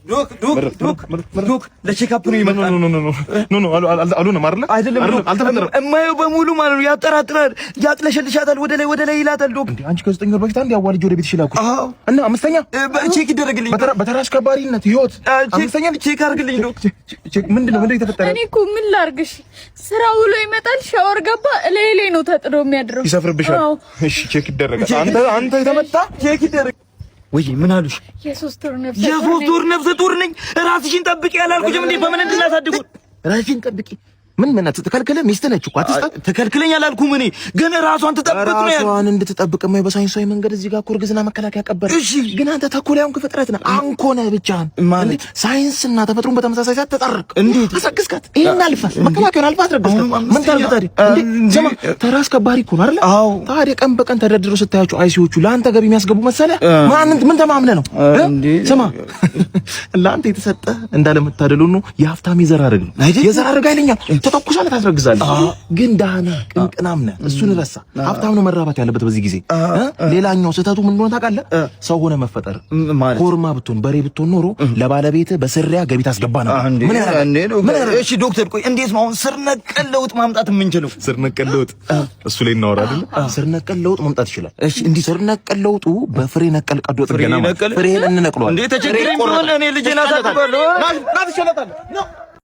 ዶክ ለቼክአፕ ነው ይመጣል። ኖ አልሆነም አይደለም አልተፈጠረም። እማየው በሙሉ ማለት ነው ያጠራጥራል፣ ያጥለሸልሻታል፣ ወደ ላይ ይላታል። ዶክ እንዴ አንቺ ከ9 ወር በፊት አንድ ያዋልጅ ወደ ቤትሽ ላኩ እና አምስተኛ ቼክ ይደረግልኝ በተራሽ ከባሪነት ህይወት አምስተኛ ቼክ አድርግልኝ ዶክ። ምንድነው የተፈጠረው? እኔ እኮ ምን ላድርግሽ? ስራ ውሎ ይመጣል፣ ሻወር ገባ፣ ላይ ነው ተጥሮ የሚያድረው። ይሰፍርብሻል። እሺ ቼክ ይደረጋል። አንተ የተመታ ቼክ ይደረግ ወይ ምን አሉሽ? የሶስት ወር ነፍሰ ጡር ነኝ። ራስሽን ጠብቂ ያላልኩሽም እንዴ? በምን እንድናሳድጉ ራስሽን ጠብቂ። ምን ተከልከለ? ሚስት ነች እኮ አትስጣት። ተከልክለኝ አላልኩም እኔ ግን ራሷን ትጠብቅ ነው ያልኩት። ራሷን እንድትጠብቅ ነው በሳይንሳዊ መንገድ እዚህ ጋር እርግዝና መከላከያ ቀበረ። እሺ ግን አንተ ተኮላውን ፍጥረት ነህ። አንኮነ ብቻህን ማለት ሳይንስና ተፈጥሮን በተመሳሳይ ሰዓት ተጣረቅ። እንዴት አሰግስካት? ይሄን አልፋ መከላከያውን አልፋ አትረግስካት። ምን ታርግ ታዲያ? እንዴ ስማ ተራስ ከባሪ እኮ ነው አይደል? አዎ ታዲያ ቀን በቀን ተደርድሮ ስታያቸው አይሲዎቹ ለአንተ ገቢ የሚያስገቡ መሰለህ? ምን ተማምነህ ነው? ስማ ለአንተ የተሰጠ እንዳለመታደሉ ነው የሀብታም የዘር ሐረግ ነው። የዘር ሐረግ አይለኛል ተተኩሳለህ ታስረግዛለህ። ግን ዳህና ቅንቅናም ነህ። እሱን ረሳ። ሀብታም ነው መራባት ያለበት በዚህ ጊዜ። ሌላኛው ስህተቱ ምን እንደሆነ ታውቃለህ? ሰው ሆነ መፈጠር። ኮርማ ብትሆን በሬ ብትሆን ኖሮ ለባለቤት በስሪያ ገቢ ታስገባ ነበር። ምን እሺ ዶክተር ቆይ እንዴት ነው አሁን ስር ነቀል ለውጥ ማምጣት የምንችለው? ስር ነቀል ለውጥ እሱ ላይ እናወራ አይደል? ስር ነቀል ለውጥ ማምጣት ይችላል። እሺ እንዲህ ስር ነቀል ለውጡ በፍሬ ነቀል ቀዶ ጥገና ማለት ፍሬህን እንነቅለዋለን። እንዴ ተቸግረኝ ብሎ እኔ ልጄን አሳድጋለሁ። ና ትሸለታለህ